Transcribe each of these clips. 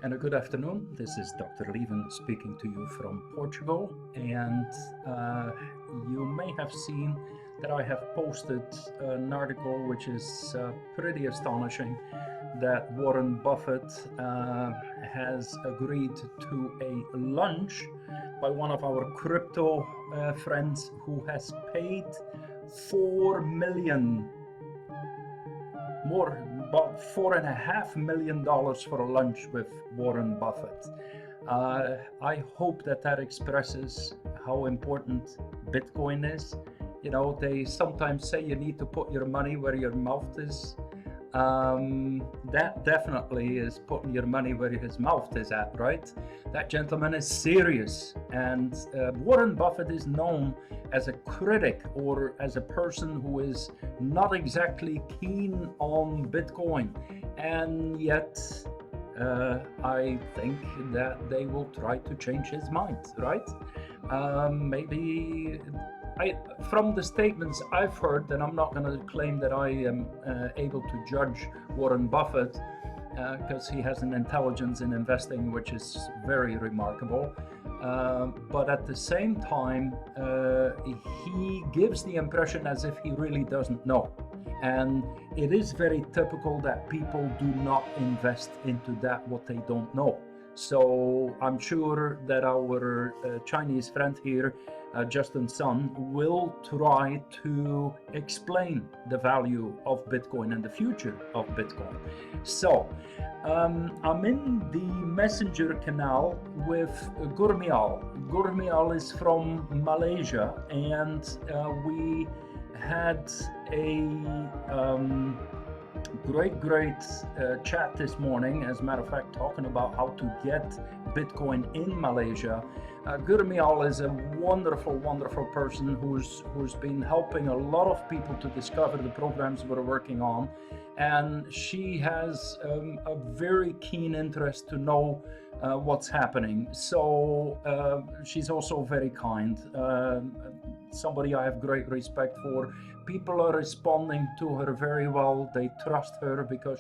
and a good afternoon. This is Dr. Lieven speaking to you from Portugal, and you may have seen that I have posted an article which is pretty astonishing, that Warren Buffett has agreed to a lunch by one of our crypto friends who has paid 4 million, more about $4.5 million for a lunch with Warren Buffett. I hope that expresses how important Bitcoin is. You know, they sometimes say you need to put your money where your mouth is. That definitely is putting your money where his mouth is at, right? That gentleman is serious, and Warren Buffett is known as a critic or as a person who is not exactly keen on Bitcoin, and yet I think that they will try to change his mind, right? Maybe from the statements I've heard, and I'm not going to claim that I am able to judge Warren Buffett because he has an intelligence in investing which is very remarkable. But at the same time, he gives the impression as if he really doesn't know. And it is very typical that people do not invest into that what they don't know. So I'm sure that our Chinese friend here, Justin Sun, will try to explain the value of Bitcoin and the future of Bitcoin. So I'm in the messenger canal with Gurmial. Gurmial is from Malaysia, and we had a great chat this morning, as a matter of fact, talking about how to get Bitcoin in Malaysia. Gurmial is a wonderful person who's been helping a lot of people to discover the programs we're working on, and she has a very keen interest to know what's happening. So she's also very kind, somebody I have great respect for. People are responding to her very well. They trust her because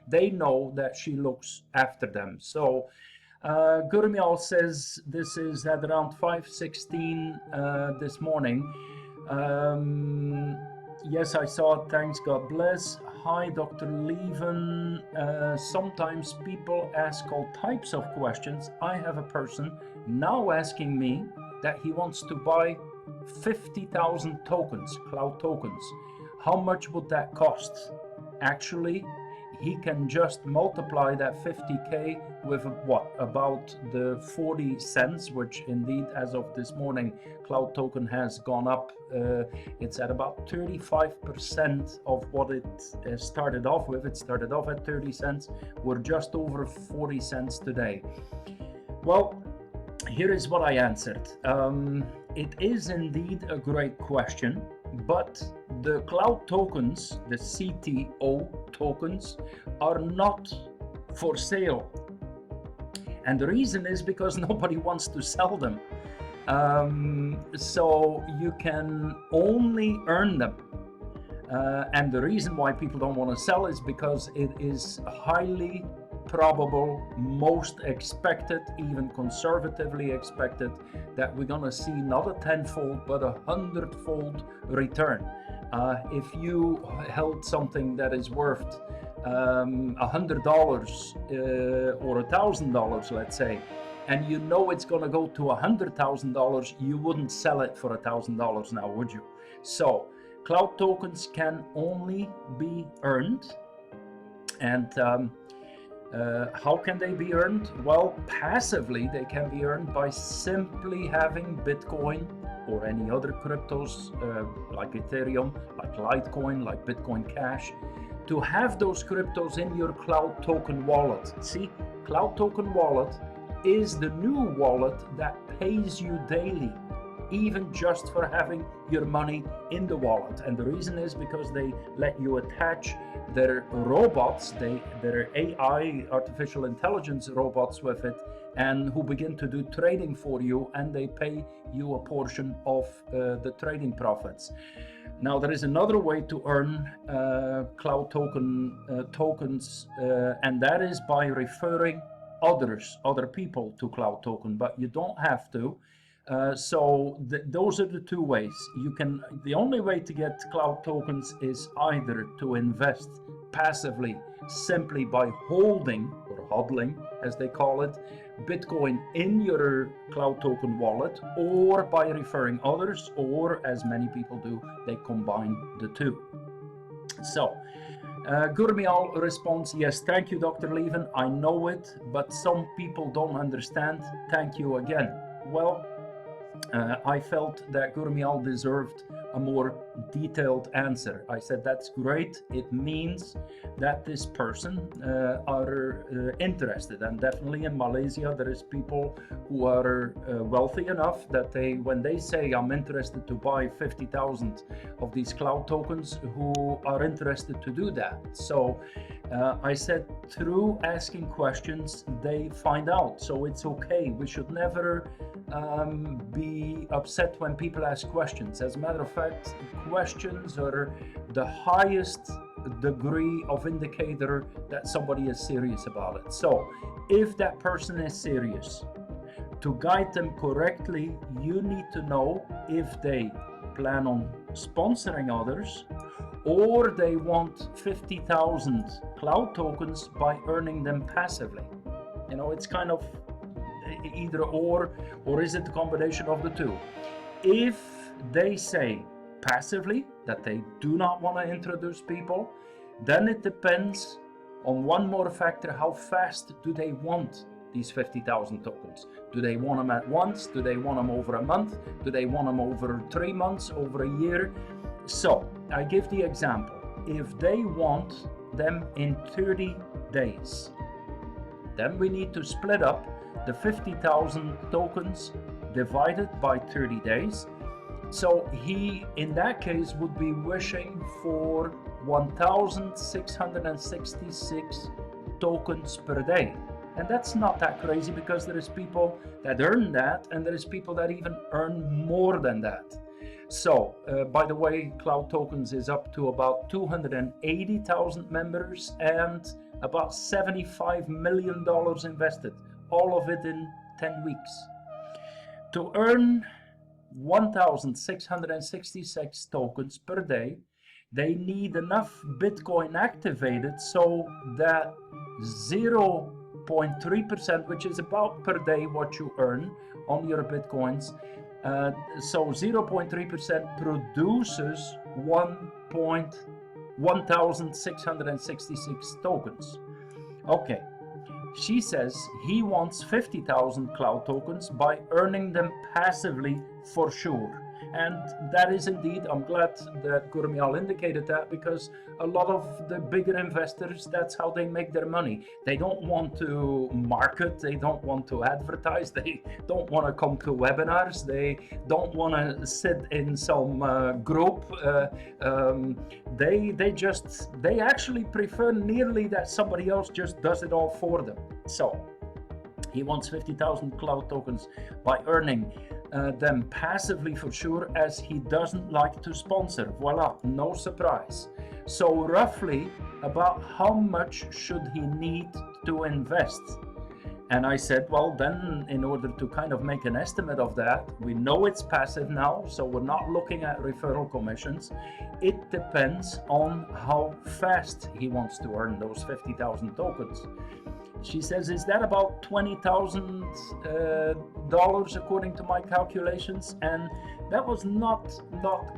they know that she looks after them. So Gurmial says this is at around 5:16 this morning. Yes, I saw it. Thanks, God bless. Hi, Dr. Lieven. Sometimes people ask all types of questions. I have a person now asking me that he wants to buy 50,000 tokens, cloud tokens. How much would that cost? Actually, he can just multiply that 50K with what, about the 40 cents, which indeed, as of this morning, Cloud Token has gone up. It's at about 35% of what it started off with. It started off at 30 cents. We're just over 40 cents today. Well, here is what I answered. It is indeed a great question, but the cloud tokens, the CTO tokens, are not for sale. And the reason is because nobody wants to sell them. So you can only earn them. And the reason why people don't want to sell is because it is highly probable, most expected, even conservatively expected, that we're going to see not a 10-fold but a 100-fold return. If you held something that is worth $100 or $1,000, let's say, and you know it's going to go to $100,000, you wouldn't sell it for $1,000 now, would you? So cloud tokens can only be earned, and how can they be earned? Well, passively they can be earned by simply having Bitcoin or any other cryptos like Ethereum, like Litecoin, like Bitcoin Cash, to have those cryptos in your Cloud Token wallet. See, Cloud Token wallet is the new wallet that pays you daily, even just for having your money in the wallet. And the reason is because they let you attach their robots, their AI, artificial intelligence robots with it, and who begin to do trading for you, and they pay you a portion of the trading profits. Now, there is another way to earn cloud tokens, and that is by referring other people to Cloud Token, but you don't have to. Those are the two ways. The only way to get Cloud Tokens is either to invest passively, simply by holding or hodling, as they call it, Bitcoin in your Cloud Token wallet, or by referring others, or as many people do, they combine the two. So, Gurmial responds, yes, thank you, Dr. Lieven. I know it, but some people don't understand. Thank you again. Well, I felt that Gurmial deserved a more detailed answer. I said, that's great. It means that this person are interested. And definitely in Malaysia, there is people who are wealthy enough that when they say, I'm interested to buy 50,000 of these cloud tokens, who are interested to do that. So I said, through asking questions, they find out. So it's okay. We should never be upset when people ask questions. As a matter of fact, questions are the highest degree of indicator that somebody is serious about it. So if that person is serious, to guide them correctly, you need to know if they plan on sponsoring others, or they want 50,000 cloud tokens by earning them passively. You know, it's kind of either or is it a combination of the two? If they say passively that they do not want to introduce people, then it depends on one more factor. How fast do they want these 50,000 tokens? Do they want them at once? Do they want them over a month? Do they want them over 3 months, over a year? So I give the example. If they want them in 30 days, then we need to split up the 50,000 tokens divided by 30 days. So he, in that case, would be wishing for 1,666 tokens per day. And that's not that crazy, because there is people that earn that, and there is people that even earn more than that. So, by the way, Cloud Tokens is up to about 280,000 members and about $75 million invested, all of it in 10 weeks. To earn 1,666 tokens per day, they need enough Bitcoin activated so that 0.3%, which is about per day what you earn on your Bitcoins, so 0.3% produces 1,666 tokens. Okay. She says he wants 50,000 cloud tokens by earning them passively for sure. And that is indeed, I'm glad that Gurmial indicated that, because a lot of the bigger investors, that's how they make their money. They don't want to market, they don't want to advertise, they don't want to come to webinars, they don't want to sit in some group. They actually prefer nearly that somebody else just does it all for them. So he wants 50,000 cloud tokens by earning them passively for sure, as he doesn't like to sponsor. Voila, no surprise. So roughly, about how much should he need to invest? And I said, well, then in order to kind of make an estimate of that, we know it's passive now, so we're not looking at referral commissions. It depends on how fast he wants to earn those 50,000 tokens. She says, is that about $20,000 according to my calculations? And that was not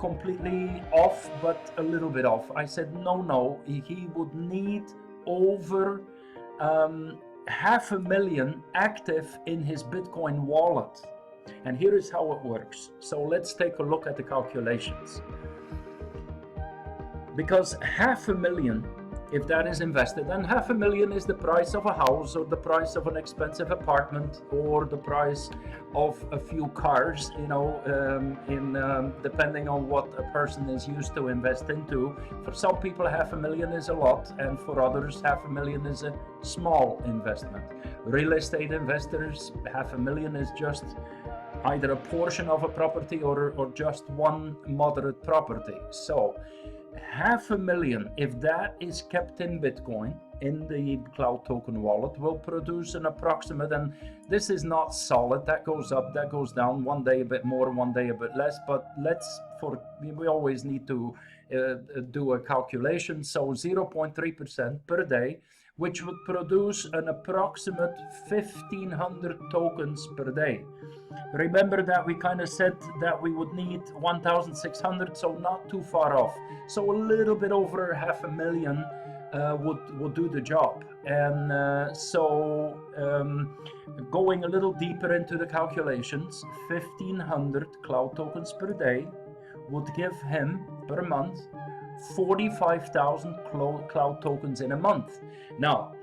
completely off, but a little bit off. I said, no, he would need over 500,000 active in his Bitcoin wallet. And here is how it works. So let's take a look at the calculations. Because 500,000, if that is invested, and 500,000 is the price of a house, or the price of an expensive apartment, or the price of a few cars, you know, depending on what a person is used to invest into. For some people, 500,000 is a lot, and for others, 500,000 is a small investment. Real estate investors, 500,000 is just either a portion of a property or just one moderate property. So 500,000, if that is kept in Bitcoin, in the Cloud Token wallet will produce an approximate, and this is not solid, that goes up, that goes down, one day a bit more, one day a bit less, but we always need to do a calculation. So 0.3% per day, which would produce an approximate 1,500 tokens per day. Remember that we kind of said that we would need 1,600, so not too far off. So a little bit over 500,000 would do the job. And going a little deeper into the calculations, 1,500 cloud tokens per day would give him per month 45,000 cloud tokens in a month. Now,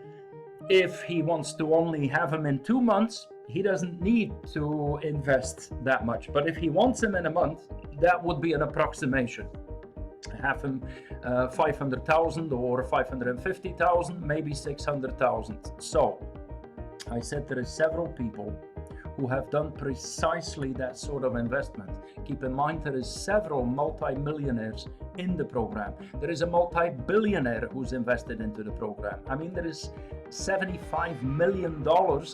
if he wants to only have them in 2 months, he doesn't need to invest that much. But if he wants them in a month, that would be an approximation. Have him 500,000 or 550,000, maybe 600,000. So I said there are several people who have done precisely that sort of investment. Keep in mind there is several multi-millionaires in the program. There is a multi-billionaire who's invested into the program. I mean, there is $75 million,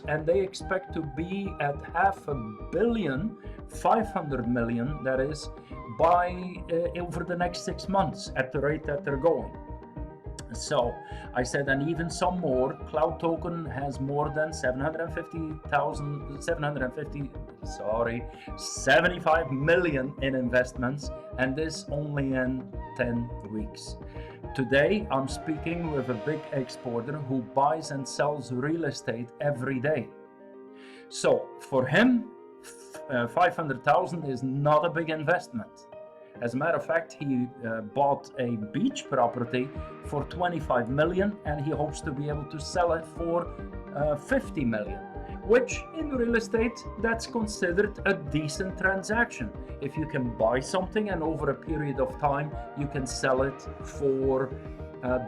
and they expect to be at $500 million, 500 million, that is, by over the next 6 months at the rate that they're going. So I said, and even some more. Cloud Token has more than 75 million in investments, and this only in 10 weeks. Today, I'm speaking with a big exporter who buys and sells real estate every day. So for him, 500,000 is not a big investment. As a matter of fact, he bought a beach property for 25 million, and he hopes to be able to sell it for 50 million, which in real estate, that's considered a decent transaction. If you can buy something and over a period of time, you can sell it for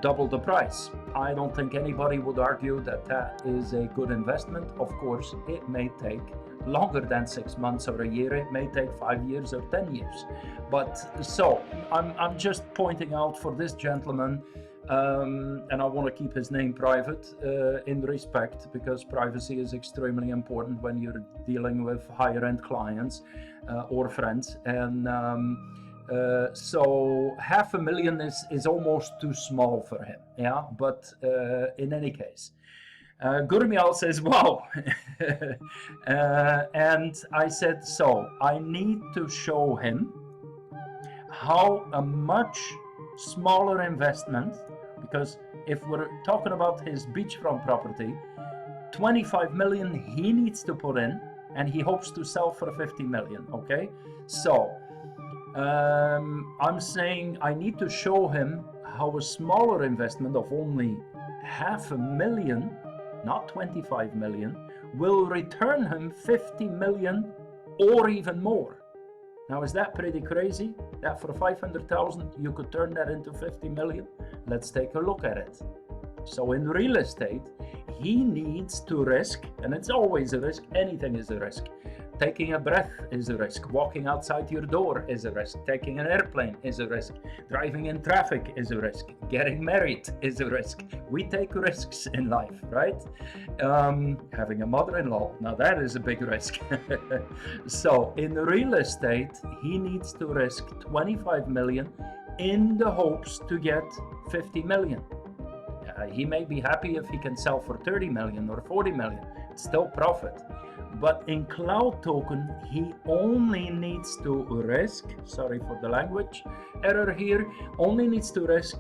double the price. I don't think anybody would argue that that is a good investment. Of course, it may take longer than 6 months or a year. It may take 5 years or 10 years. But so I'm just pointing out for this gentleman, and I want to keep his name private in respect, because privacy is extremely important when you're dealing with higher end clients or friends. And so 500,000 is almost too small for him. Yeah, but in any case. Gurmial says, wow. And I said, so I need to show him how a much smaller investment, because if we're talking about his beachfront property, 25 million he needs to put in, and he hopes to sell for 50 million, okay? So I'm saying I need to show him how a smaller investment of only 500,000, not 25 million, will return him 50 million or even more. Now, is that pretty crazy? That for 500,000 you could turn that into 50 million? Let's take a look at it. So in real estate, he needs to risk, and it's always a risk, anything is a risk. Taking a breath is a risk. Walking outside your door is a risk. Taking an airplane is a risk. Driving in traffic is a risk. Getting married is a risk. We take risks in life, right? Having a mother-in-law, now that is a big risk. So in real estate, he needs to risk 25 million in the hopes to get 50 million. He may be happy if he can sell for 30 million or 40 million. It's still profit. But in Cloud Token, he only needs to risk, sorry for the language error here, only needs to risk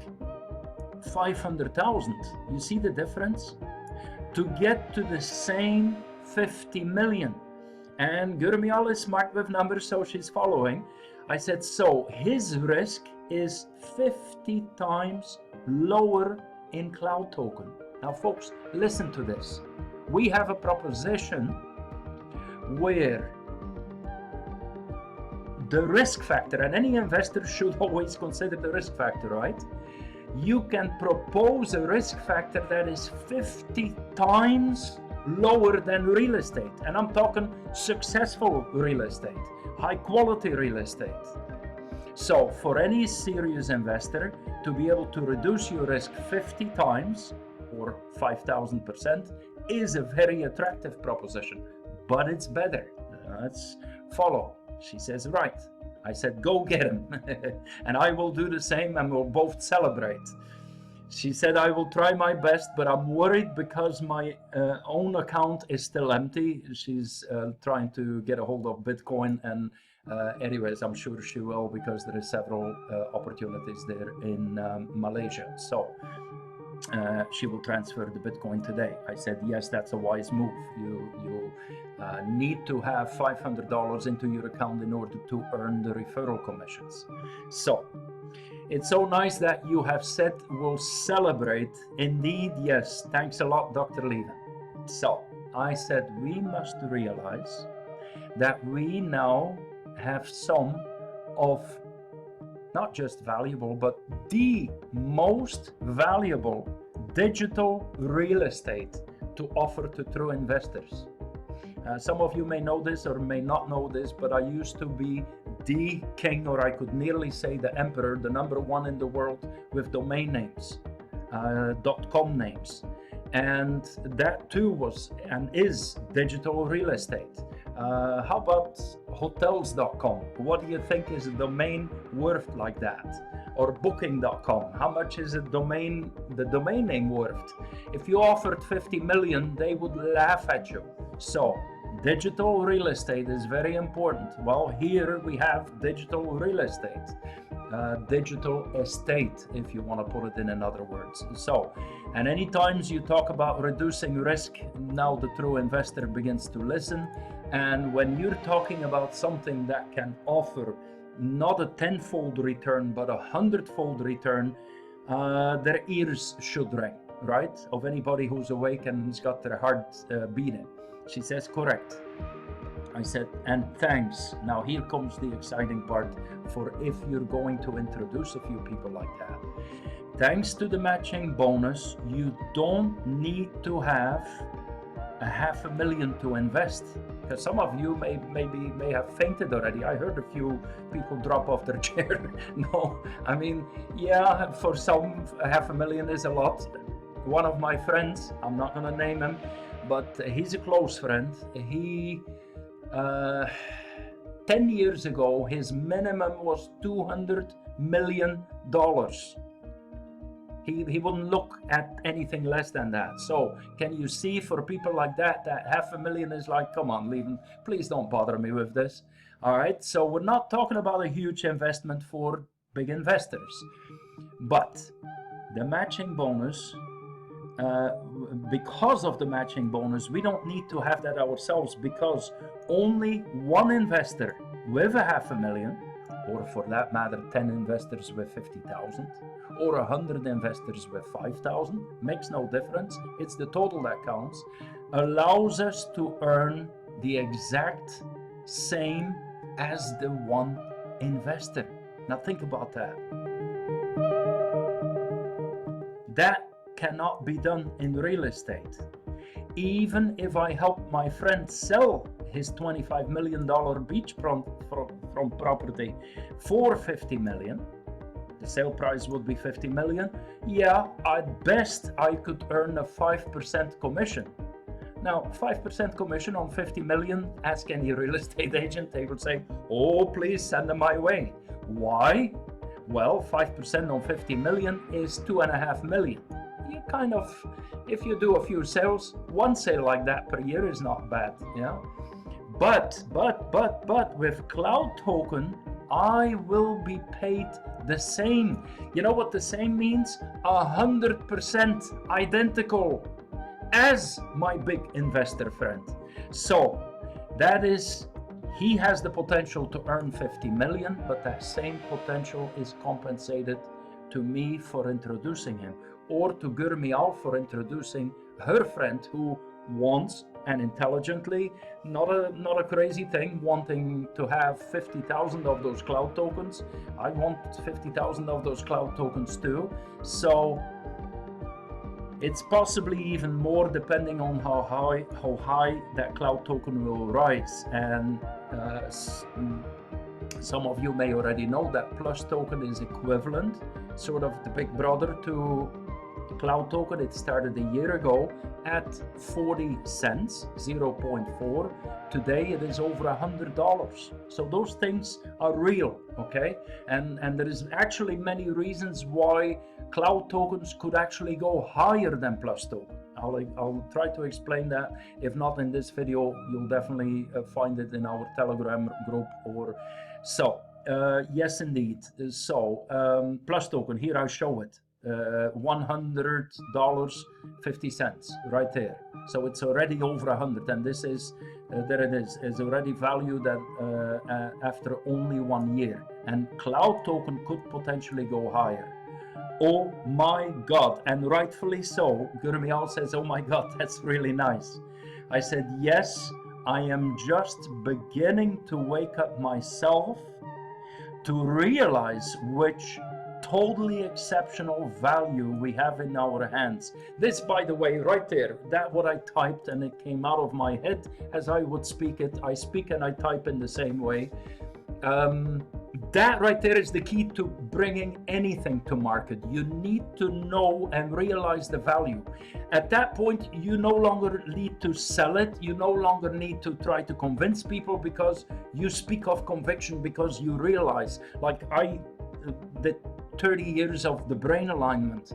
500,000. You see the difference? To get to the same 50 million. And Gurmial is smart with numbers, so she's following. I said, so his risk is 50 times lower in Cloud Token. Now, folks, listen to this. We have a proposition where the risk factor, and any investor should always consider the risk factor, right? You can propose a risk factor that is 50 times lower than real estate. And I'm talking successful real estate, high quality real estate. So for any serious investor to be able to reduce your risk 50 times or 5,000% is a very attractive proposition, but it's better. Let's follow. She says, right. I said, go get him. And I will do the same and we'll both celebrate. She said, I will try my best, but I'm worried because my own account is still empty. She's trying to get a hold of Bitcoin, and anyways, I'm sure she will, because there are several opportunities there in Malaysia. So she will transfer the Bitcoin today. I said, yes, that's a wise move. You need to have $500 into your account in order to earn the referral commissions. So it's so nice that you have said we'll celebrate. Indeed, yes. Thanks a lot, Dr. Lieven. So I said we must realize that we now have some of not just valuable, but the most valuable digital real estate to offer to true investors. Some of you may know this or may not know this, but I used to be the king, or I could nearly say the emperor, the #1 in the world with domain names, .com names. And that too was and is digital real estate. How about hotels.com? What do you think is a domain worth like that? Or booking.com? How much is the domain name worth? If you offered 50 million, they would laugh at you. So digital real estate is very important. Well, here we have digital real estate, digital estate, if you want to put it in other words. So, and any times you talk about reducing risk, now the true investor begins to listen. And when you're talking about something that can offer not a 10-fold return, but a 100-fold return, their ears should ring, right? Of anybody who's awake and has got their heart beating. She says, correct. I said, and thanks. Now here comes the exciting part for if you're going to introduce a few people like that. Thanks to the matching bonus, you don't need to have $500,000 to invest. Because some of you may have fainted already. I heard a few people drop off their chair. No, I mean, yeah, for some, $500,000 is a lot. One of my friends, I'm not going to name him, but he's a close friend. He, 10 years ago, his minimum was $200 million. He wouldn't look at anything less than that. So can you see, for people like that, that $500,000 is like, come on, Lieven, please don't bother me with this. All right, so we're not talking about a huge investment for big investors. But the matching bonus, because of the matching bonus, we don't need to have that ourselves, because only one investor with $500,000, or for that matter 10 investors with 50,000, or 100 investors with 5,000, makes no difference, it's the total that counts, allows us to earn the exact same as the one investor. Now think about that. That cannot be done in real estate. Even if I help my friend sell his $25 million beachfront from property for 50 million, the sale price would be 50 million. Yeah, at best I could earn a 5% commission. Now, 5% commission on 50 million, ask any real estate agent, they would say, oh, please send them my way. Why? Well, 5% on 50 million is 2.5 million. You kind of, if you do a few sales, one sale like that per year is not bad, yeah? But with Cloud Token, I will be paid the same. You know what the same means? 100% identical as my big investor friend. So that is, he has the potential to earn 50 million, but that same potential is compensated to me for introducing him, or to Gurmial for introducing her friend who wants, and intelligently, not a crazy thing, wanting to have 50,000 of those cloud tokens. I want 50,000 of those cloud tokens too. So it's possibly even more, depending on how high that cloud token will rise. And some of you may already know that plustoken is equivalent, sort of the big brother to Cloud token, it started a year ago at 40 cents, 0.4. Today it is over $100. So those things are real, okay? And there is actually many reasons why cloud tokens could actually go higher than plustoken. I'll try to explain that. If not in this video, you'll definitely find it in our Telegram group or so. Yes, indeed. So plustoken, here I show it. $100.50 right there. So it's already over 100, and this is there it is already valued at after only 1 year. And cloud token could potentially go higher. Oh my God, and rightfully so. Gurmial says, oh my God, that's really nice. I said, yes, I am just beginning to wake up myself to realize which totally exceptional value we have in our hands. This, by the way, right there, that what I typed and it came out of my head as I would speak it. I speak and I type in the same way. That right there is the key to bringing anything to market. You need to know and realize the value. At that point, you no longer need to sell it. You no longer need to try to convince people, because you speak of conviction, because you realize, like I did 30 years of the brain alignment.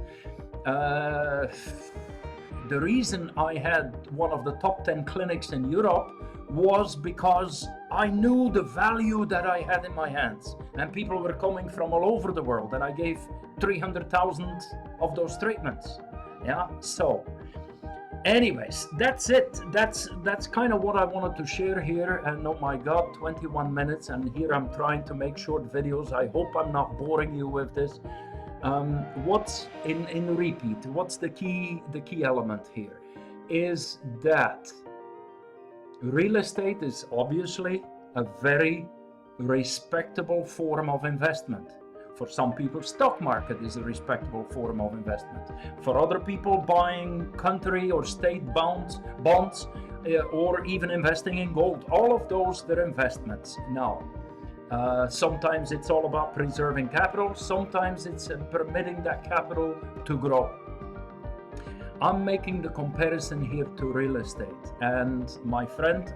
The reason I had one of the top 10 clinics in Europe was because I knew the value that I had in my hands, and people were coming from all over the world, and I gave 300,000 of those treatments. Yeah, so anyways, that's it. That's kind of what I wanted to share here. And oh my God, 21 minutes, and here I'm trying to make short videos. I hope I'm not boring you with this. What's in repeat, what's the key element here is that real estate is obviously a very respectable form of investment. For some people, stock market is a respectable form of investment. For other people, buying country or state bonds, or even investing in gold, all of those, they're investments. Now, sometimes it's all about preserving capital. Sometimes it's permitting that capital to grow. I'm making the comparison here to real estate, and my friend,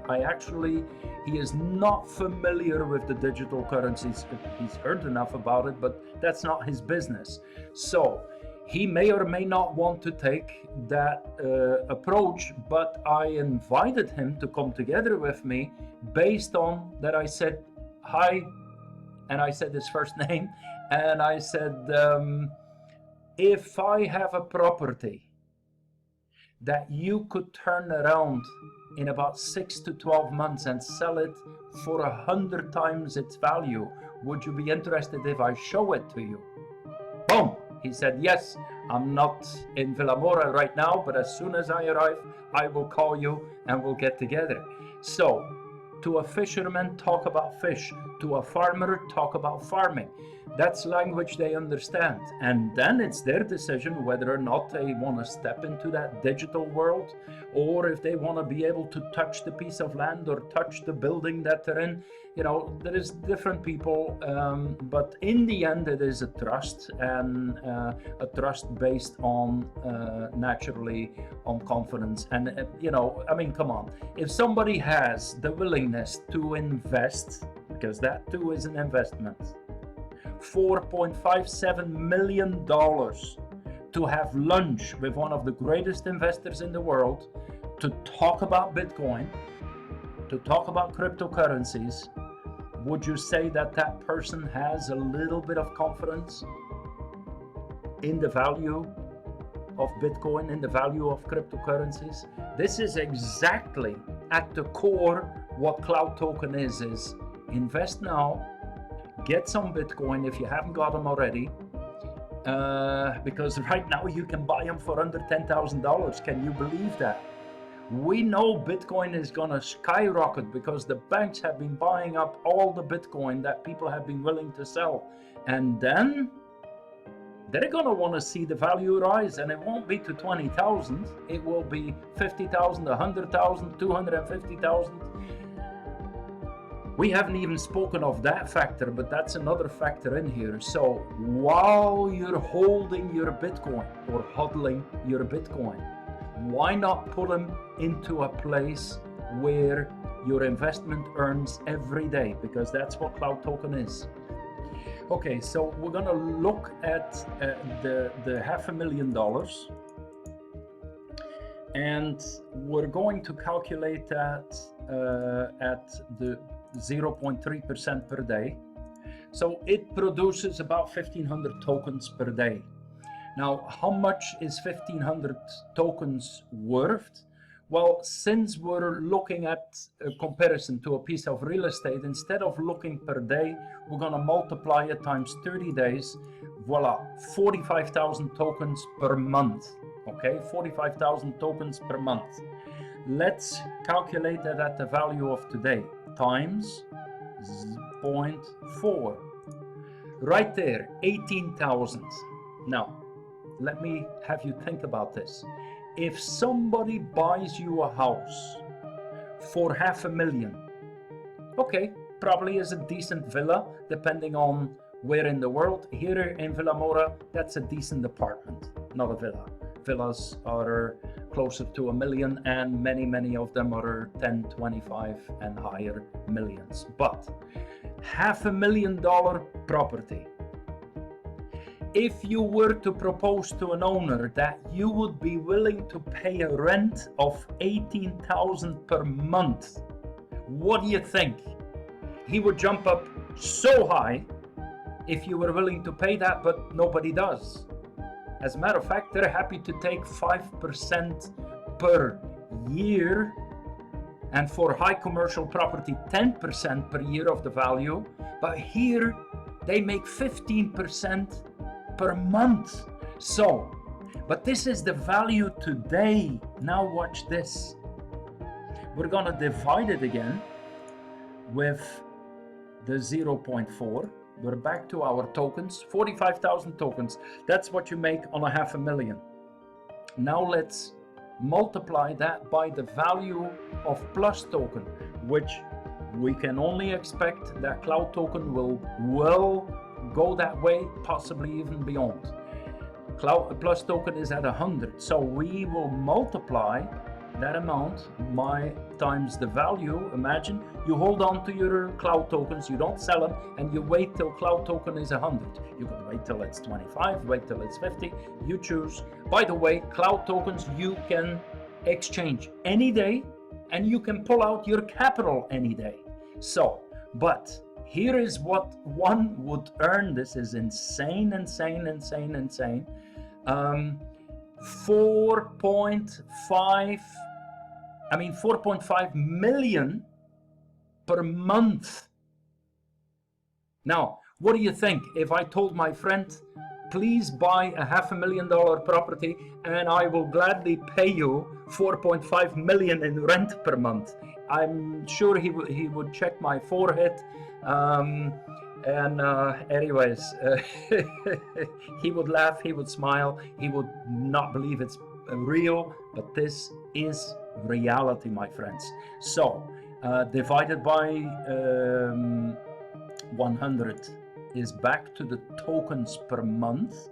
he is not familiar with the digital currencies. He's heard enough about it, but that's not his business. So he may or may not want to take that approach, but I invited him to come together with me based on that. I said, hi, and I said his first name, and I said, if I have a property that you could turn around in about 6 to 12 months and sell it for 100 times its value, would you be interested if I show it to you? Boom! He said, yes, I'm not in Villamora right now, but as soon as I arrive, I will call you and we'll get together. So, to a fisherman, talk about fish. To a farmer, talk about farming. That's language they understand. And then it's their decision whether or not they want to step into that digital world, or if they want to be able to touch the piece of land or touch the building that they're in. You know, there is different people, but in the end it is a trust, and a trust based on naturally on confidence. And you know, I mean, come on, if somebody has the willingness to invest, because that too is an investment, $4.57 million to have lunch with one of the greatest investors in the world, to talk about Bitcoin, to talk about cryptocurrencies, would you say that that person has a little bit of confidence in the value of Bitcoin, in the value of cryptocurrencies? This is exactly at the core what Cloud Token is invest now, get some Bitcoin if you haven't got them already, because right now you can buy them for under $10,000. Can you believe that? We know Bitcoin is gonna skyrocket because the banks have been buying up all the Bitcoin that people have been willing to sell, and then they're gonna want to see the value rise, and it won't be to 20,000. It will be 50,000, 100,000, 250,000. We haven't even spoken of that factor, but that's another factor in here. So while you're holding your Bitcoin or hodling your Bitcoin, why not put them into a place where your investment earns every day? Because that's what Cloud Token is. Okay, so we're gonna look at the $500,000, and we're going to calculate that at the 0.3% per day. So it produces about 1,500 tokens per day. Now, how much is 1,500 tokens worth? Well, since we're looking at a comparison to a piece of real estate, instead of looking per day, we're going to multiply it times 30 days. Voila, 45,000 tokens per month. Okay, 45,000 tokens per month. Let's calculate that at the value of today, times 0.4. Right there, 18,000. Now, let me have you think about this. If somebody buys you a house for $500,000, okay, probably is a decent villa, depending on where in the world. Here in Villa Mora, that's a decent apartment, not a villa. Villas are closer to $1 million, and many of them are 10, 25 and higher millions. But $500,000 property, if you were to propose to an owner that you would be willing to pay a rent of 18,000 per month, what do you think? He would jump up so high if you were willing to pay that, but nobody does. As a matter of fact, they're happy to take 5% per year, and for high commercial property, 10% per year of the value. But here, they make 15% per month. So, but this is the value today. Now watch this. We're gonna divide it again with the 0.4. We're back to our tokens, 45,000 tokens. That's what you make on a $500,000. Now let's multiply that by the value of plustoken, which we can only expect that Cloud Token will go that way, possibly even beyond. Plustoken is at 100, so we will multiply that amount times the value. Imagine you hold on to your Cloud tokens, you don't sell them, and you wait till Cloud Token is 100. You can wait till it's 25, wait till it's 50, you choose. By the way, Cloud tokens you can exchange any day, and you can pull out your capital any day. So, but here is what one would earn. This is insane. 4.5 million per month. Now, what do you think if I told my friend, please buy a $500,000 property and I will gladly pay you 4.5 million in rent per month? I'm sure he would check my forehead. Anyways, he would laugh, he would smile, he would not believe it's real, but this is reality, my friends. So, divided by 100 is back to the tokens per month.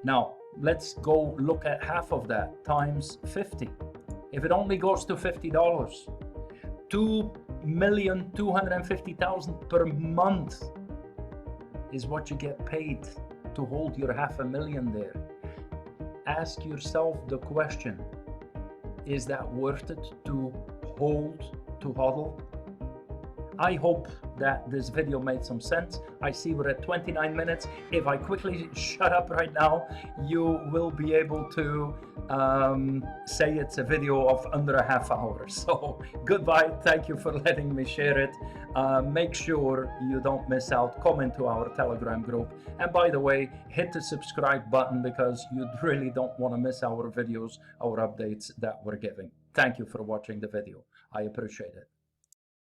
Now, let's go look at half of that times 50. If it only goes to $50, 2,250,000 per month is what you get paid to hold your $500,000 there. Ask yourself the question, is that worth it to hold, to hodl? I hope that this video made some sense. I see we're at 29 minutes. If I quickly shut up right now, you will be able to say it's a video of under a half hour. So goodbye. Thank you for letting me share it. Make sure you don't miss out. Come into our Telegram group. And by the way, hit the subscribe button because you really don't want to miss our videos, our updates that we're giving. Thank you for watching the video. I appreciate it.